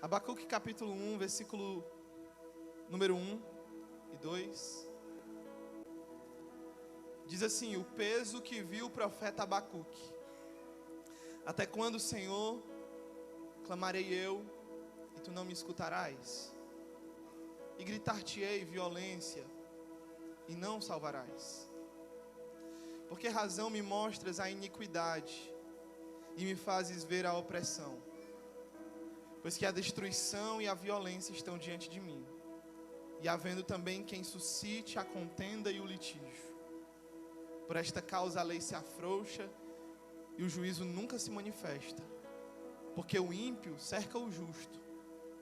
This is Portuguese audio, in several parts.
Abacuque capítulo 1, versículo número 1 e 2. Diz assim: o peso que viu o profeta Abacuque. Até quando, Senhor, clamarei eu, e tu não me escutarás? E gritar-te-ei violência, e não salvarás? Por que razão me mostras a iniquidade, e me fazes ver a opressão? Pois que a destruição e a violência estão diante de mim, e havendo também quem suscite a contenda e o litígio. Por esta causa a lei se afrouxa, e o juízo nunca se manifesta. Porque o ímpio cerca o justo,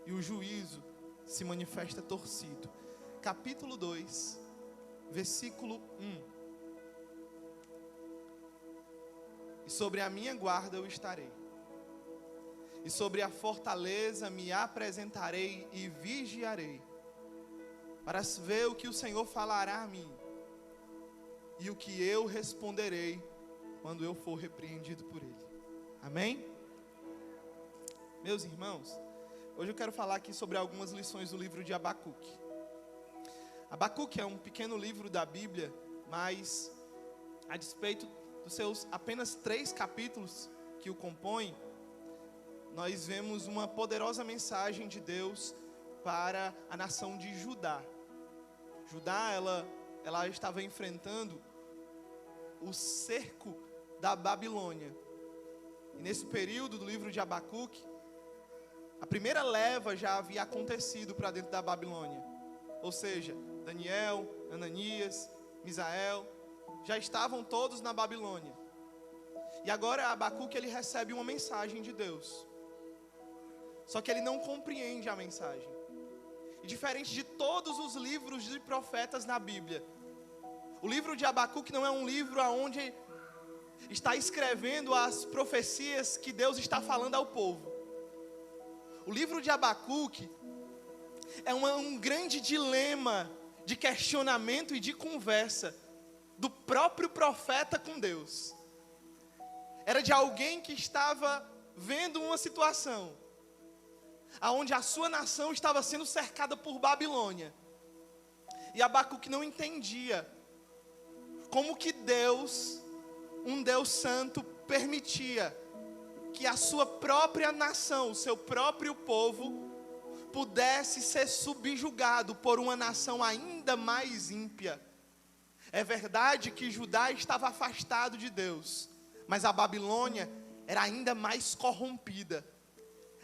e o juízo se manifesta torcido. Capítulo 2, versículo 1. E sobre a minha guarda eu estarei, e sobre a fortaleza me apresentarei e vigiarei, para ver o que o Senhor falará a mim, e o que eu responderei quando eu for repreendido por Ele. Amém? Meus irmãos, hoje eu quero falar aqui sobre algumas lições do livro de Abacuque. Abacuque é um pequeno livro da Bíblia, mas a despeito dos seus apenas 3 capítulos que o compõem, nós vemos uma poderosa mensagem de Deus para a nação de Judá. Judá, ela estava enfrentando o cerco da Babilônia. E nesse período do livro de Abacuque, a primeira leva já havia acontecido para dentro da Babilônia. Ou seja, Daniel, Ananias, Misael, já estavam todos na Babilônia. E agora Abacuque ele recebe uma mensagem de Deus. Só que ele não compreende a mensagem. E diferente de todos os livros de profetas na Bíblia, o livro de Abacuque não é um livro onde está escrevendo as profecias que Deus está falando ao povo. O livro de Abacuque é um grande dilema de questionamento e de conversa do próprio profeta com Deus. Era de alguém que estava vendo uma situação aonde a sua nação estava sendo cercada por Babilônia. E Abacuque não entendia como que Deus, um Deus santo, permitia que a sua própria nação, o seu próprio povo, pudesse ser subjugado por uma nação ainda mais ímpia. É verdade que Judá estava afastado de Deus, mas a Babilônia era ainda mais corrompida,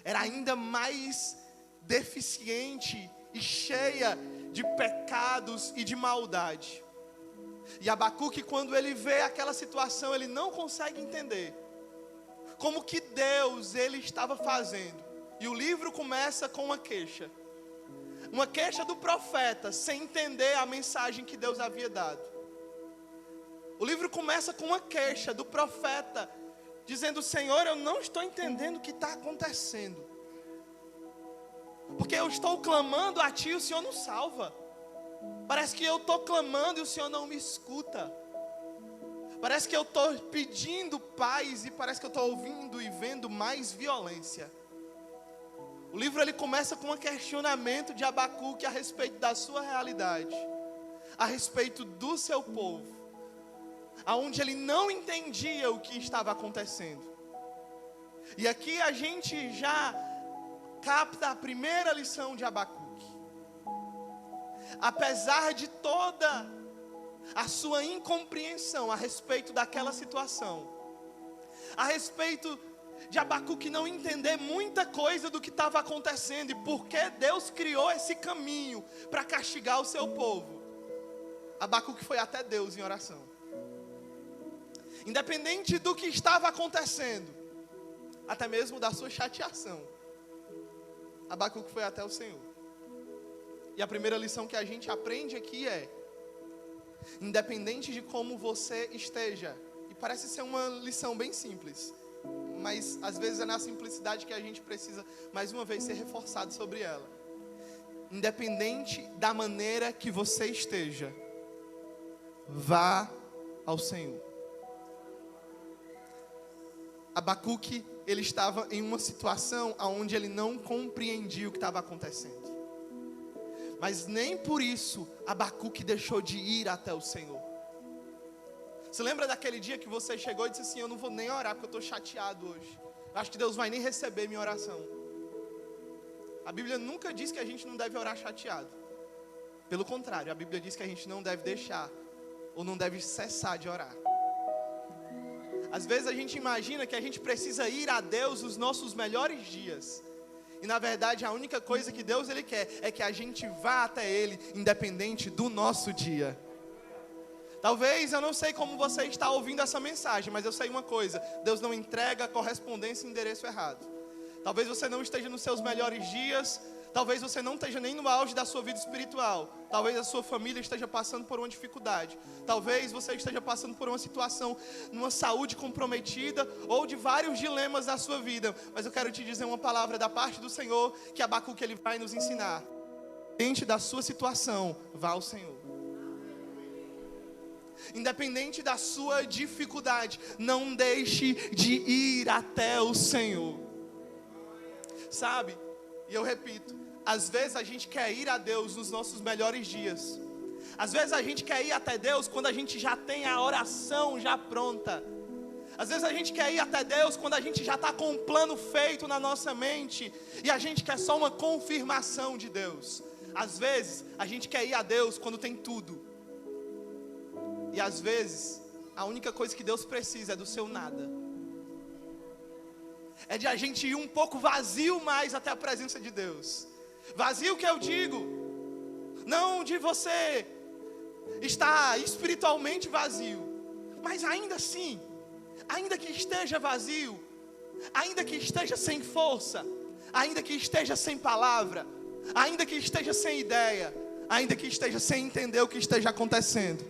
era ainda mais deficiente e cheia de pecados e de maldade. E Abacuque, quando ele vê aquela situação, ele não consegue entender como que Deus ele estava fazendo. E o livro começa com uma queixa do profeta, sem entender a mensagem que Deus havia dado. O livro começa com uma queixa do profeta, dizendo: Senhor, eu não estou entendendo o que está acontecendo, porque eu estou clamando a Ti e o Senhor não salva. Parece que eu estou clamando e o Senhor não me escuta. Parece que eu estou pedindo paz e parece que eu estou ouvindo e vendo mais violência. O livro ele começa com um questionamento de Abacuque a respeito da sua realidade, a respeito do seu povo, aonde ele não entendia o que estava acontecendo. E aqui a gente já capta a primeira lição de Abacuque. Apesar de toda a sua incompreensão a respeito daquela situação, a respeito de Abacuque não entender muita coisa do que estava acontecendo e por que Deus criou esse caminho para castigar o seu povo, Abacuque foi até Deus em oração. Independente do que estava acontecendo, até mesmo da sua chateação, Abacuque foi até o Senhor. E a primeira lição que a gente aprende aqui é: independente de como você esteja, e parece ser uma lição bem simples, mas às vezes é na simplicidade que a gente precisa mais uma vez ser reforçado sobre ela. Independente da maneira que você esteja, vá ao Senhor. Abacuque, ele estava em uma situação onde ele não compreendia o que estava acontecendo. Mas nem por isso Abacuque deixou de ir até o Senhor. Você lembra daquele dia que você chegou e disse assim: eu não vou nem orar porque eu estou chateado hoje. Eu acho que Deus vai nem receber minha oração. A Bíblia nunca diz que a gente não deve orar chateado. Pelo contrário, a Bíblia diz que a gente não deve deixar ou não deve cessar de orar. Às vezes a gente imagina que a gente precisa ir a Deus nos nossos melhores dias. E na verdade a única coisa que Deus Ele quer é que a gente vá até Ele, independente do nosso dia. Talvez, eu não sei como você está ouvindo essa mensagem, mas eu sei uma coisa: Deus não entrega correspondência em endereço errado. Talvez você não esteja nos seus melhores dias, talvez você não esteja nem no auge da sua vida espiritual, talvez a sua família esteja passando por uma dificuldade, talvez você esteja passando por uma situação, numa saúde comprometida, ou de vários dilemas na sua vida. Mas eu quero te dizer uma palavra da parte do Senhor, que Abacuque ele vai nos ensinar. Independente da sua situação, vá ao Senhor. Independente da sua dificuldade, não deixe de ir até o Senhor. Sabe, e eu repito, às vezes a gente quer ir a Deus nos nossos melhores dias. Às vezes a gente quer ir até Deus quando a gente já tem a oração já pronta. Às vezes a gente quer ir até Deus quando a gente já está com um plano feito na nossa mente e a gente quer só uma confirmação de Deus. Às vezes a gente quer ir a Deus quando tem tudo. E às vezes a única coisa que Deus precisa é do seu nada. É de a gente ir um pouco vazio mais até a presença de Deus. Vazio que eu digo, não de você estar espiritualmente vazio, mas ainda assim, ainda que esteja vazio, ainda que esteja sem força, ainda que esteja sem palavra, ainda que esteja sem ideia, ainda que esteja sem entender o que esteja acontecendo,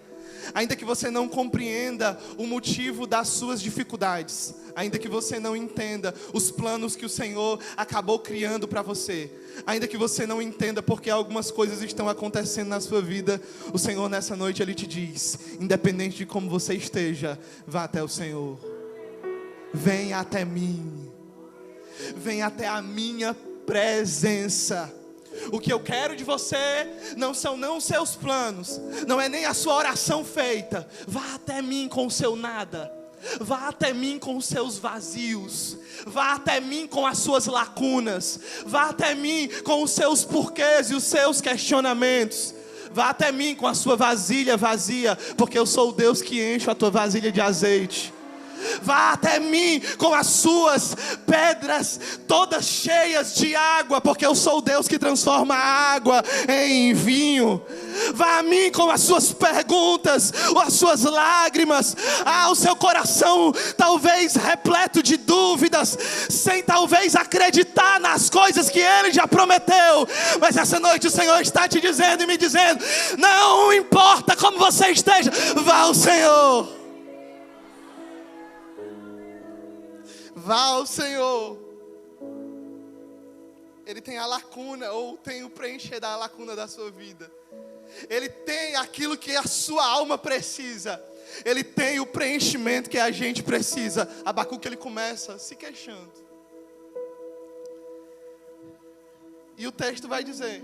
ainda que você não compreenda o motivo das suas dificuldades, ainda que você não entenda os planos que o Senhor acabou criando para você, ainda que você não entenda porque algumas coisas estão acontecendo na sua vida, o Senhor nessa noite Ele te diz: independente de como você esteja, vá até o Senhor. Vem até mim, vem até a minha presença. O que eu quero de você não são os seus planos, não é nem a sua oração feita. Vá até mim com o seu nada, vá até mim com os seus vazios, vá até mim com as suas lacunas, vá até mim com os seus porquês e os seus questionamentos. Vá até mim com a sua vasilha vazia, porque eu sou o Deus que enche a tua vasilha de azeite. Vá até mim com as suas pedras todas cheias de água, porque eu sou o Deus que transforma a água em vinho. Vá a mim com as suas perguntas, ou as suas lágrimas, o seu coração talvez repleto de dúvidas, sem talvez acreditar nas coisas que Ele já prometeu. Mas essa noite o Senhor está te dizendo e me dizendo: não importa como você esteja, vá ao Senhor. Vá ao Senhor. Ele tem a lacuna, ou tem o preencher da lacuna da sua vida. Ele tem aquilo que a sua alma precisa. Ele tem o preenchimento que a gente precisa. Abacuque ele começa se queixando. E o texto vai dizer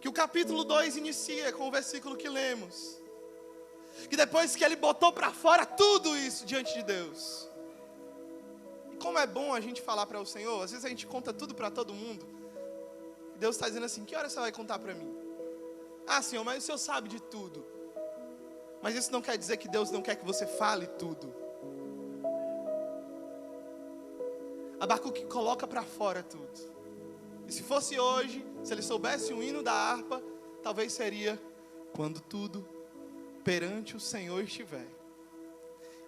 que o capítulo 2 inicia com o versículo que lemos. Que depois que ele botou para fora tudo isso diante de Deus. Como é bom a gente falar para o Senhor. Às vezes a gente conta tudo para todo mundo. E Deus está dizendo assim: que hora você vai contar para mim? Ah, Senhor, mas o Senhor sabe de tudo. Mas isso não quer dizer que Deus não quer que você fale tudo. Abacuque coloca para fora tudo. E se fosse hoje, se ele soubesse o hino da harpa, talvez seria: quando tudo perante o Senhor estiver,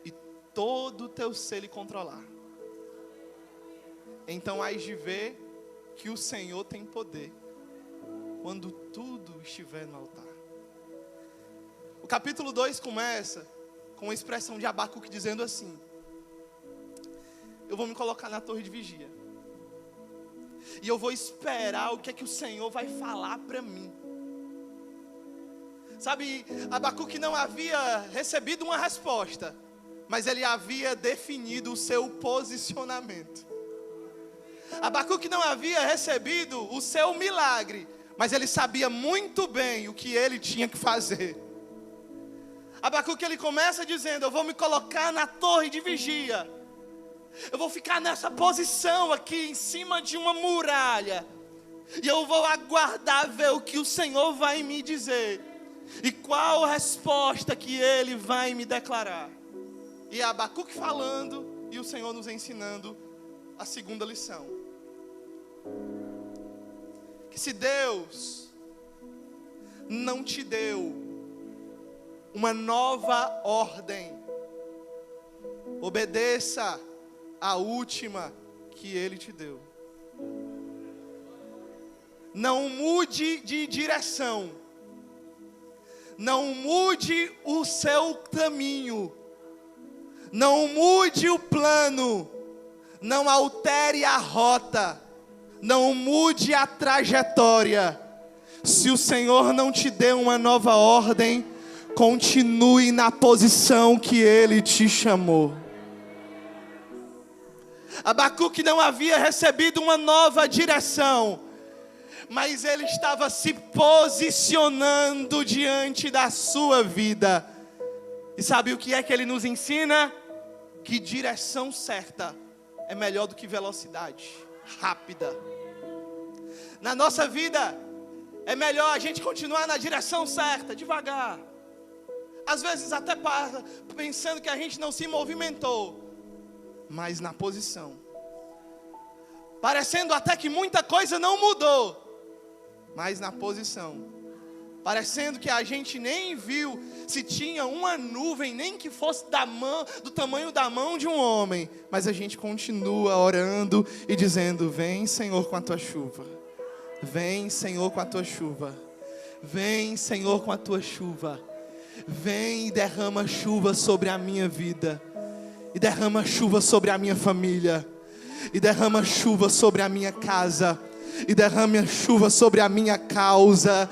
e todo o teu ser lhe controlar, então hás de ver que o Senhor tem poder, quando tudo estiver no altar. O capítulo 2 começa com a expressão de Abacuque dizendo assim: eu vou me colocar na torre de vigia, e eu vou esperar o que é que o Senhor vai falar para mim. Sabe, Abacuque não havia recebido uma resposta, mas ele havia definido o seu posicionamento. Abacuque não havia recebido o seu milagre, mas ele sabia muito bem o que ele tinha que fazer. Abacuque, ele começa dizendo: eu vou me colocar na torre de vigia, eu vou ficar nessa posição aqui em cima de uma muralha, e eu vou aguardar ver o que o Senhor vai me dizer, e qual a resposta que Ele vai me declarar. E Abacuque falando, e o Senhor nos ensinando a segunda lição. Que se Deus não te deu uma nova ordem, obedeça a última que Ele te deu. Não mude de direção, não mude o seu caminho, não mude o plano, não altere a rota, não mude a trajetória. Se o Senhor não te deu uma nova ordem, continue na posição que Ele te chamou. Abacuque não havia recebido uma nova direção, mas ele estava se posicionando diante da sua vida. E sabe o que é que ele nos ensina? Que direção certa é melhor do que velocidade rápida. Na nossa vida, é melhor a gente continuar na direção certa, devagar. Às vezes até pensando que a gente não se movimentou, mas na posição. Parecendo até que muita coisa não mudou, mas na posição. Parecendo que a gente nem viu se tinha uma nuvem, nem que fosse do tamanho da mão de um homem. Mas a gente continua orando e dizendo: vem, Senhor, com a tua chuva. Vem, Senhor, com a tua chuva. Vem, Senhor, com a tua chuva. Vem e derrama chuva sobre a minha vida. E derrama chuva sobre a minha família. E derrama chuva sobre a minha casa. E derrame chuva sobre a minha causa.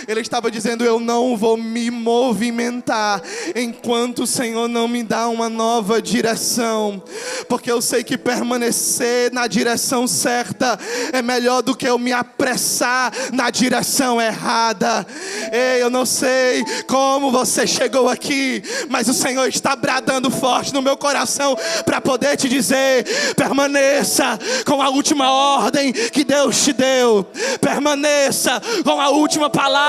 Ele estava dizendo: eu não vou me movimentar enquanto o Senhor não me dá uma nova direção, porque eu sei que permanecer na direção certa é melhor do que eu me apressar na direção errada. Ei, eu não sei como você chegou aqui, mas o Senhor está bradando forte no meu coração para poder te dizer: permaneça com a última ordem que Deus te deu, permaneça com a última palavra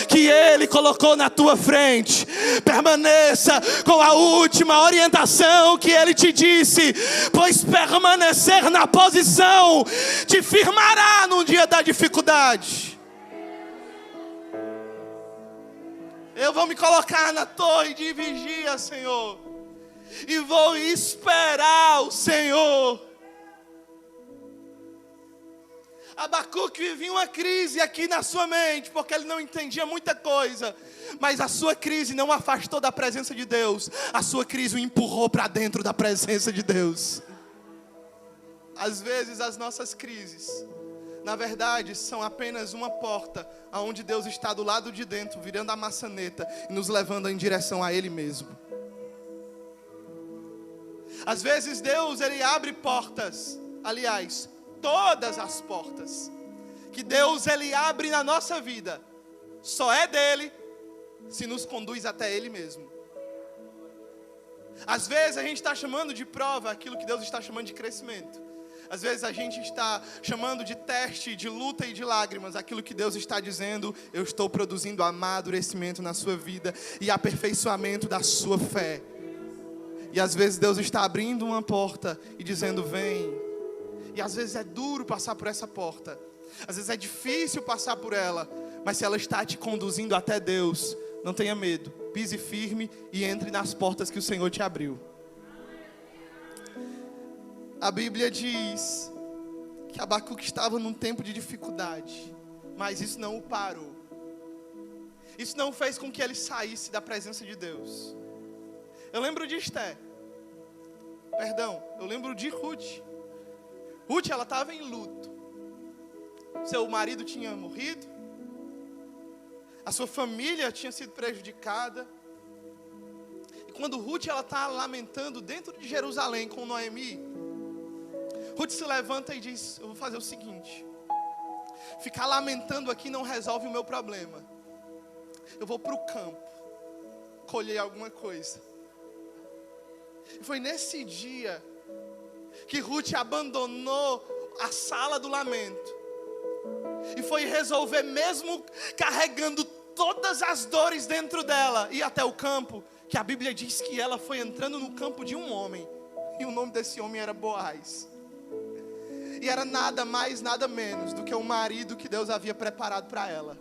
que Ele colocou na tua frente, permaneça com a última orientação que Ele te disse, pois permanecer na posição te firmará no dia da dificuldade. Eu vou me colocar na torre de vigia, Senhor, e vou esperar o Senhor. Abacuque vivia uma crise aqui na sua mente, porque ele não entendia muita coisa. Mas a sua crise não o afastou da presença de Deus. A sua crise o empurrou para dentro da presença de Deus. Às vezes as nossas crises, na verdade, são apenas uma porta aonde Deus está do lado de dentro, virando a maçaneta e nos levando em direção a Ele mesmo. Às vezes Deus, Ele abre portas, aliás, todas as portas que Deus Ele abre na nossa vida, só é dele se nos conduz até Ele mesmo. Às vezes a gente está chamando de prova aquilo que Deus está chamando de crescimento. Às vezes a gente está chamando de teste, de luta e de lágrimas aquilo que Deus está dizendo: eu estou produzindo amadurecimento na sua vida e aperfeiçoamento da sua fé. E às vezes Deus está abrindo uma porta e dizendo: vem. E às vezes é duro passar por essa porta, às vezes é difícil passar por ela, mas se ela está te conduzindo até Deus, não tenha medo, pise firme e entre nas portas que o Senhor te abriu. A Bíblia diz que Abacuque estava num tempo de dificuldade, mas isso não o parou. Isso não fez com que ele saísse da presença de Deus. Eu lembro de eu lembro de Ruth. Ruth, ela estava em luto. Seu marido tinha morrido, a sua família tinha sido prejudicada. E quando Ruth está lamentando dentro de Jerusalém com Noemi, Ruth se levanta e diz: eu vou fazer o seguinte, ficar lamentando aqui não resolve o meu problema. Eu vou para o campo colher alguma coisa. E foi nesse dia que Ruth abandonou a sala do lamento e foi resolver, mesmo carregando todas as dores dentro dela, ir até o campo, que a Bíblia diz que ela foi entrando no campo de um homem, e o nome desse homem era Boaz. E era nada mais, nada menos do que o marido que Deus havia preparado para ela.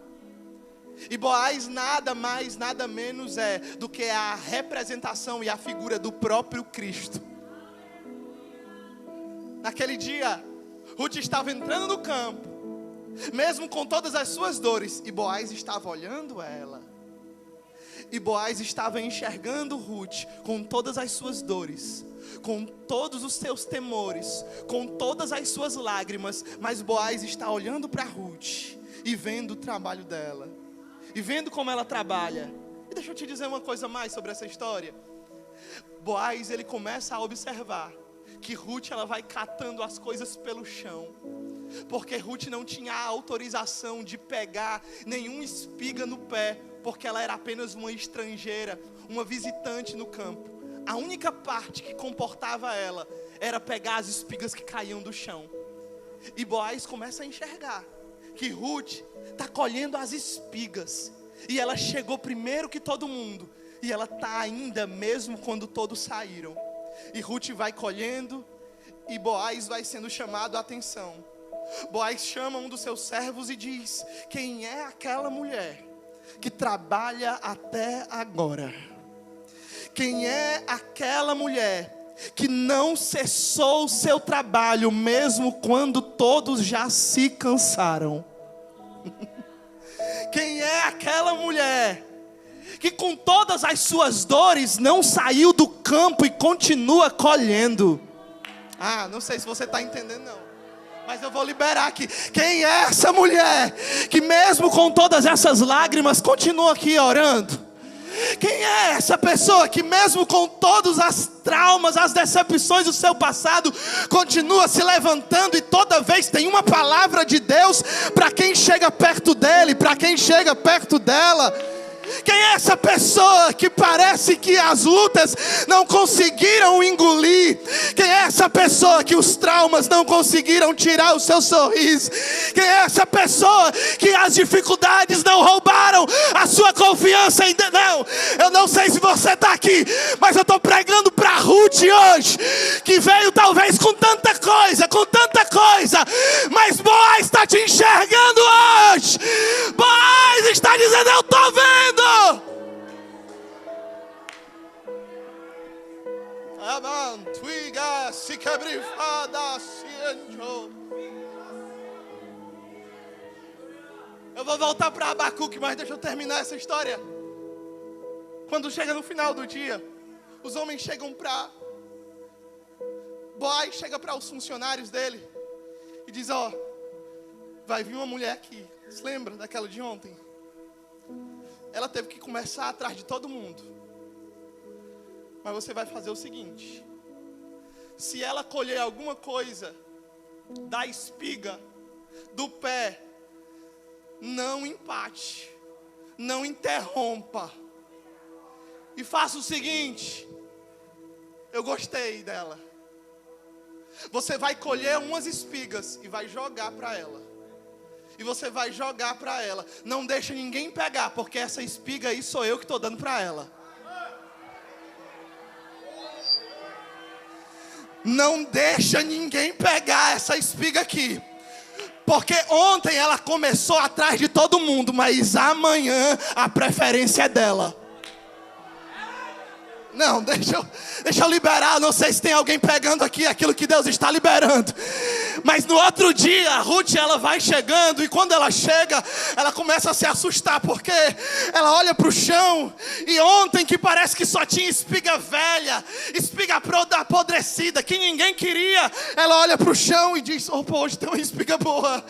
E Boaz nada mais, nada menos do que a representação e a figura do próprio Cristo. Naquele dia, Ruth estava entrando no campo, mesmo com todas as suas dores, e Boaz estava olhando ela. E Boaz estava enxergando Ruth com todas as suas dores, com todos os seus temores, com todas as suas lágrimas, mas Boaz está olhando para Ruth e vendo o trabalho dela, e vendo como ela trabalha. E deixa eu te dizer uma coisa mais sobre essa história. Boaz, ele começa a observar que Ruth, ela vai catando as coisas pelo chão, porque Ruth não tinha a autorização de pegar nenhuma espiga no pé, porque ela era apenas uma estrangeira, uma visitante no campo. A única parte que comportava ela era pegar as espigas que caíam do chão. E Boaz começa a enxergar que Ruth está colhendo as espigas, e ela chegou primeiro que todo mundo, e ela está ainda mesmo quando todos saíram. E Ruth vai colhendo, e Boaz vai sendo chamado a atenção. Boaz chama um dos seus servos e diz: quem é aquela mulher que trabalha até agora? Quem é aquela mulher que não cessou o seu trabalho, mesmo quando todos já se cansaram? Quem é aquela mulher que com todas as suas dores não saiu do campo e continua colhendo? Não sei se você está entendendo não, mas eu vou liberar aqui. Quem é essa mulher que mesmo com todas essas lágrimas continua aqui orando? Quem é essa pessoa que mesmo com todos os traumas, as decepções do seu passado, continua se levantando e toda vez tem uma palavra de Deus para quem chega perto dele, para quem chega perto dela? Quem é essa pessoa que parece que as lutas não conseguiram engolir? Quem é essa pessoa que os traumas não conseguiram tirar o seu sorriso? Quem é essa pessoa que as dificuldades não roubaram a sua confiança ainda? Não, eu não sei se você está aqui, mas eu estou pregando para Ruth hoje, que veio talvez com tanta coisa, mas Boaz está te enxergando hoje. Boaz está dizendo: eu estou vendo. Eu vou voltar para Abacuque, mas deixa eu terminar essa história. Quando chega no final do dia, os homens chegam para Boaz, chega para os funcionários dele e diz: vai vir uma mulher aqui. Você lembra daquela de ontem? Ela teve que começar atrás de todo mundo. Mas você vai fazer o seguinte: se ela colher alguma coisa da espiga, do pé, não empate, não interrompa. E faça o seguinte: eu gostei dela. Você vai colher umas espigas e vai jogar para ela. E você vai jogar para ela. Não deixa ninguém pegar, porque essa espiga aí sou eu que estou dando para ela. Não deixa ninguém pegar essa espiga aqui, porque ontem ela começou atrás de todo mundo, mas amanhã a preferência é dela. Não, deixa eu liberar. Não sei se tem alguém pegando aqui aquilo que Deus está liberando. Mas no outro dia, Ruth, ela vai chegando, e quando ela chega, ela começa a se assustar, porque ela olha para o chão, e ontem que parece que só tinha espiga velha, espiga apodrecida, que ninguém queria, ela olha para o chão e diz: opa, hoje tem uma espiga boa.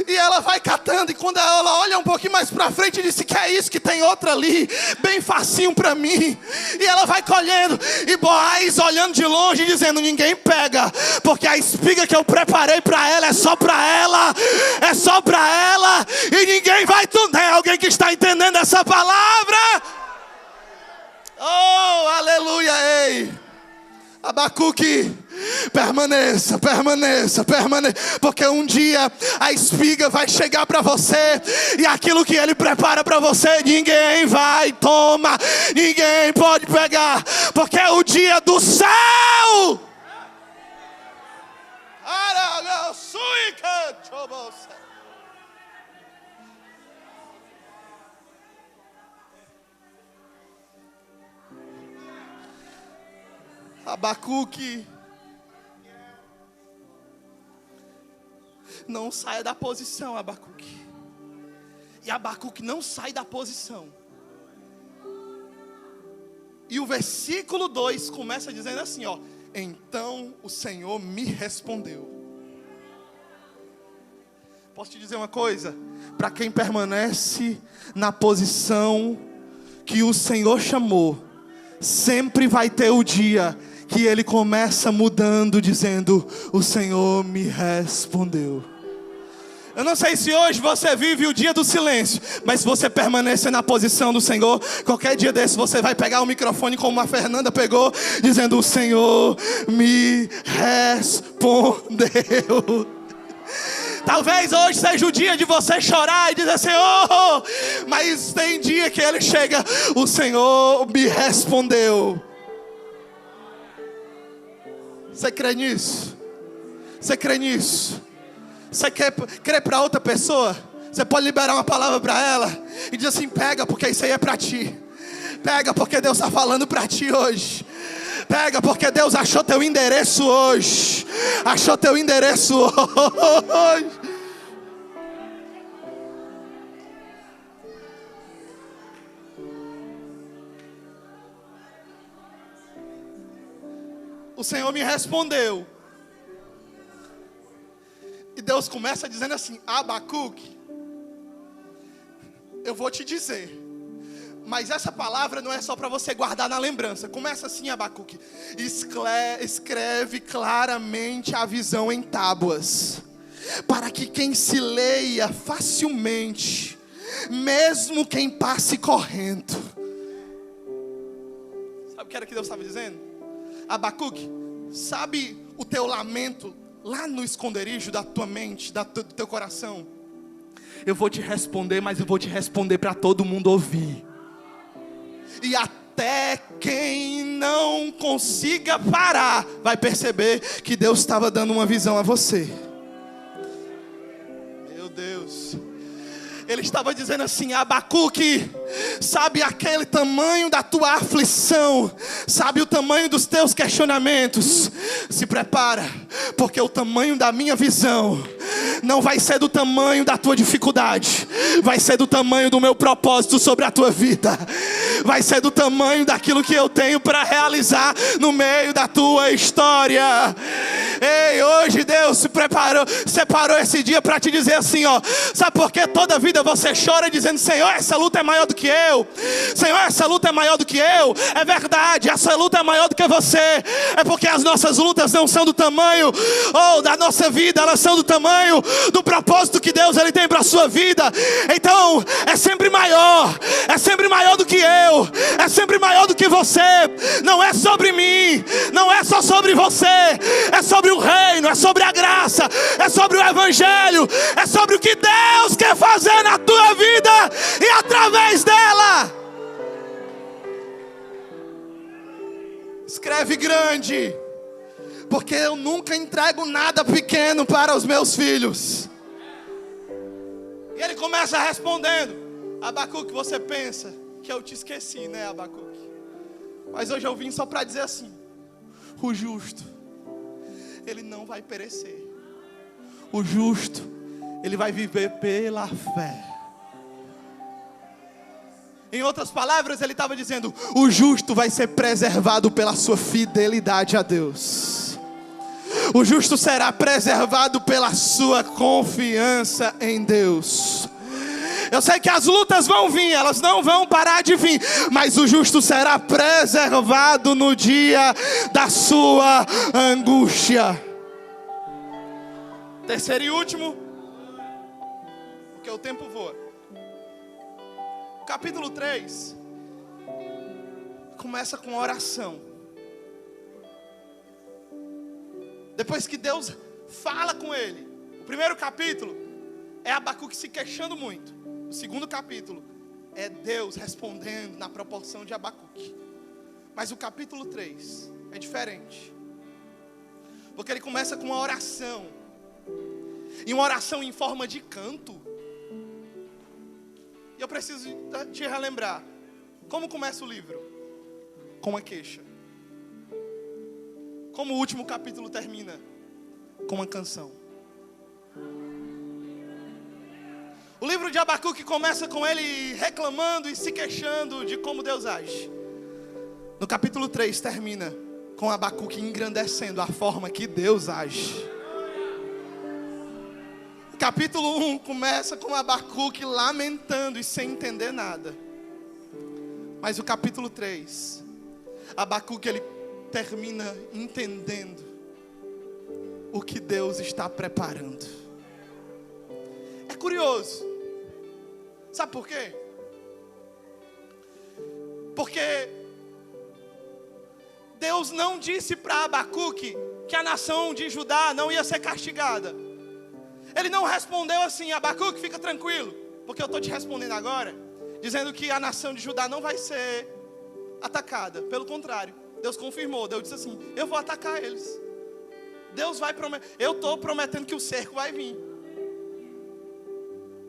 E ela vai catando, e quando ela olha um pouquinho mais para frente, disse: que é isso, que tem outra ali, bem facinho para mim. E ela vai colhendo, e Boaz olhando de longe, dizendo: ninguém pega, porque a espiga que eu preparei para ela é só para ela, é só para ela, e ninguém vai tunar. Alguém que está entendendo essa palavra? Oh, aleluia, ei, Abacuque, permaneça, porque um dia a espiga vai chegar para você, e aquilo que ele prepara para você, ninguém vai tomar, ninguém pode pegar, porque é o dia do céu. Abacuque, não saia da posição, Abacuque. E Abacuque não sai da posição. E o versículo 2 começa dizendo assim, ó: então o Senhor me respondeu. Posso te dizer uma coisa? Para quem permanece na posição que o Senhor chamou, sempre vai ter o dia que ele começa mudando, dizendo: o Senhor me respondeu. Eu não sei se hoje você vive o dia do silêncio, mas se você permanecer na posição do Senhor, qualquer dia desse você vai pegar o microfone como a Fernanda pegou, dizendo: o Senhor me respondeu. Talvez hoje seja o dia de você chorar e dizer: Senhor, mas tem dia que ele chega: o Senhor me respondeu. Você crê nisso? Você crê nisso? Você crê para outra pessoa? Você pode liberar uma palavra para ela e dizer assim: pega, porque isso aí é para ti. Pega, porque Deus está falando para ti hoje. Pega, porque Deus achou teu endereço hoje. Achou teu endereço hoje. O Senhor me respondeu. E Deus começa dizendo assim: Abacuque, eu vou te dizer, mas essa palavra não é só para você guardar na lembrança. Começa assim, Abacuque: escreve claramente a visão em tábuas, para que quem se leia facilmente, mesmo quem passe correndo. Sabe o que era que Deus estava dizendo? Abacuque, sabe o teu lamento lá no esconderijo da tua mente, do teu coração? Eu vou te responder, mas eu vou te responder para todo mundo ouvir. E até quem não consiga parar vai perceber que Deus estava dando uma visão a você. Meu Deus. Ele estava dizendo assim: Abacuque, sabe aquele tamanho da tua aflição, sabe o tamanho dos teus questionamentos? Se prepara, porque o tamanho da minha visão não vai ser do tamanho da tua dificuldade, vai ser do tamanho do meu propósito sobre a tua vida, vai ser do tamanho daquilo que eu tenho para realizar no meio da tua história. Ei, hoje Deus separou esse dia para te dizer assim, ó: sabe por que toda vida você chora dizendo: Senhor, essa luta é maior do que eu, Senhor, essa luta é maior do que eu? É verdade, essa luta é maior do que você. É porque as nossas lutas não são do tamanho da nossa vida, elas são do tamanho do propósito que Deus ele tem para a sua vida. Então é sempre maior do que eu, é sempre maior do que você. Não é sobre mim, não é só sobre você, é sobre o reino, é sobre a graça, é sobre o evangelho, é sobre o que Deus quer fazer na tua vida e através dela. Escreve grande, porque eu nunca entrego nada pequeno para os meus filhos. E ele começa respondendo: Abacuque, você pensa que eu te esqueci, né, Abacuque? Mas hoje eu vim só para dizer assim: o justo, ele não vai perecer. o justo, ele vai viver pela fé. Em outras palavras, ele estava dizendo: o justo vai ser preservado pela sua fidelidade a Deus. O justo será preservado pela sua confiança em Deus. Eu sei que as lutas vão vir, elas não vão parar de vir, mas o justo será preservado no dia da sua angústia. Terceiro e último, porque o tempo voa. Capítulo 3 começa com oração. Depois que Deus fala com ele, o primeiro capítulo é Abacuque se queixando muito. O segundo capítulo é Deus respondendo na proporção de Abacuque. Mas o capítulo 3 é diferente, porque ele começa com uma oração, e uma oração em forma de canto. E eu preciso te relembrar, como começa o livro? Com uma queixa. Como o último capítulo termina? Com uma canção. O livro de Abacuque começa com ele reclamando e se queixando de como Deus age. No capítulo 3 termina com Abacuque engrandecendo a forma que Deus age. Capítulo 1 começa com Abacuque lamentando e sem entender nada. Mas o capítulo 3, Abacuque ele termina entendendo o que Deus está preparando. É curioso. Sabe por quê? Porque Deus não disse para Abacuque que a nação de Judá não ia ser castigada. Ele não respondeu assim: Abacuque, fica tranquilo, porque eu estou te respondendo agora, dizendo que a nação de Judá não vai ser atacada. Pelo contrário, Deus confirmou. Deus disse assim: eu vou atacar eles. Deus vai prometer. Eu estou prometendo que o cerco vai vir.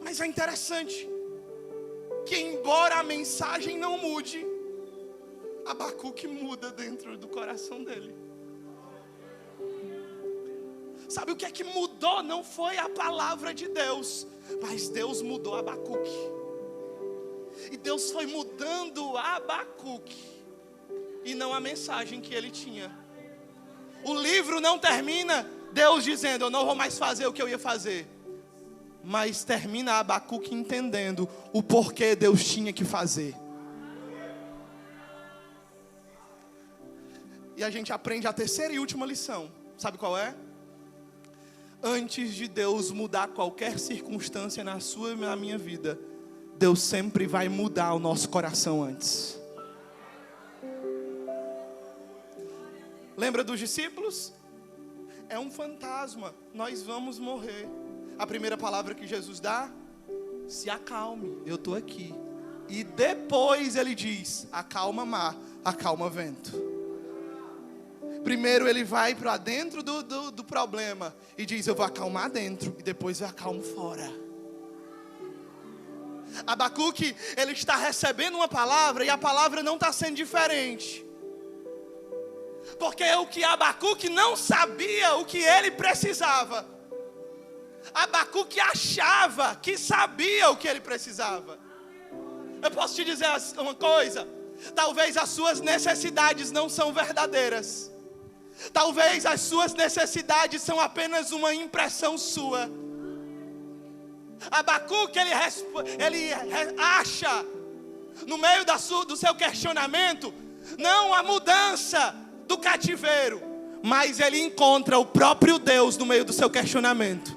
Mas é interessante que, embora a mensagem não mude, Abacuque muda dentro do coração dele. Sabe o que é que mudou? Não foi a palavra de Deus, mas Deus mudou Abacuque. E Deus foi mudando Abacuque, e não a mensagem que ele tinha. O livro não termina Deus dizendo: eu não vou mais fazer o que eu ia fazer. Mas termina Abacuque entendendo o porquê Deus tinha que fazer. E a gente aprende a terceira e última lição. Sabe qual é? Antes de Deus mudar qualquer circunstância na sua e na minha vida, Deus sempre vai mudar o nosso coração antes. Lembra dos discípulos? É um fantasma, nós vamos morrer. A primeira palavra que Jesus dá: se acalme, eu estou aqui. E depois ele diz: acalma mar, acalma vento. Primeiro ele vai para dentro do problema e diz: eu vou acalmar dentro, e depois eu acalmo fora. Abacuque, ele está recebendo uma palavra, e a palavra não está sendo diferente. Porque o que Abacuque não sabia, o que ele precisava, Abacuque achava que sabia o que ele precisava. Eu posso te dizer uma coisa: talvez as suas necessidades não são verdadeiras. Talvez as suas necessidades são apenas uma impressão sua. Abacuque, ele acha, no meio do seu questionamento, não a mudança do cativeiro, mas ele encontra o próprio Deus no meio do seu questionamento.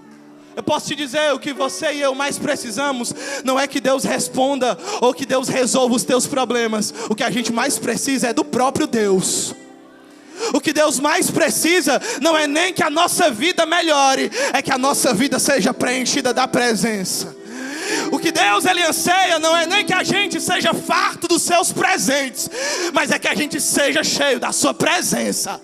Eu posso te dizer, o que você e eu mais precisamos não é que Deus responda ou que Deus resolva os teus problemas. O que a gente mais precisa é do próprio Deus. O que Deus mais precisa não é nem que a nossa vida melhore, é que a nossa vida seja preenchida da presença. O que Deus ele anseia não é nem que a gente seja farto dos seus presentes, mas é que a gente seja cheio da sua presença.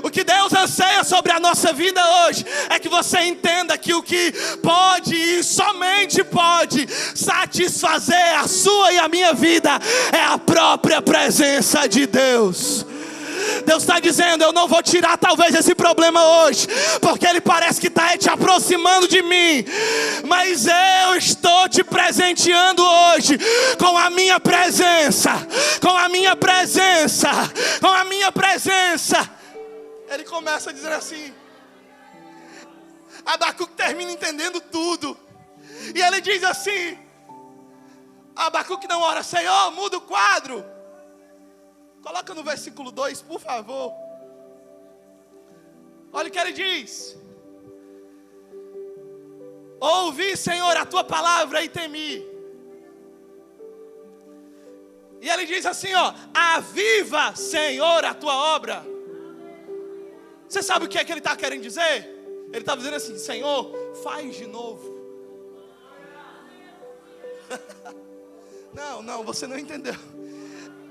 O que Deus anseia sobre a nossa vida hoje é que você entenda que o que pode e somente pode satisfazer a sua e a minha vida é a própria presença de Deus. Deus está dizendo: eu não vou tirar talvez esse problema hoje, porque ele parece que está te aproximando de mim, mas eu estou te presenteando hoje com a minha presença, com a minha presença, com a minha presença. Ele começa a dizer assim, Abacuque termina entendendo tudo, e ele diz assim, Abacuque não ora: Senhor, muda o quadro. Coloca no versículo 2, por favor. Olha o que ele diz: ouvi, Senhor, a tua palavra e temi. E ele diz assim, ó: aviva, Senhor, a tua obra. Você sabe o que é que ele está querendo dizer? Ele está dizendo assim: Senhor, faz de novo. Não, você não entendeu.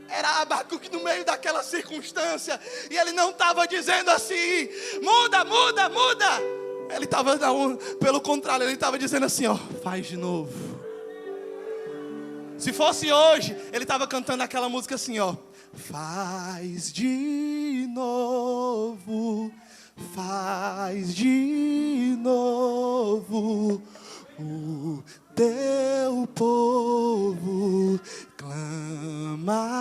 Era Abacuque no meio daquela circunstância, e ele não estava dizendo assim: muda, muda, muda. Ele estava, pelo contrário, ele estava dizendo assim, ó: faz de novo. Se fosse hoje, ele estava cantando aquela música assim, ó: faz de novo, faz de novo. O teu povo clama-te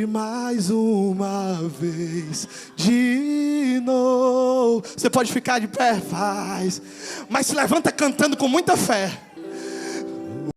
mais uma vez de novo. Você pode ficar de pé, faz, mas se levanta cantando com muita fé.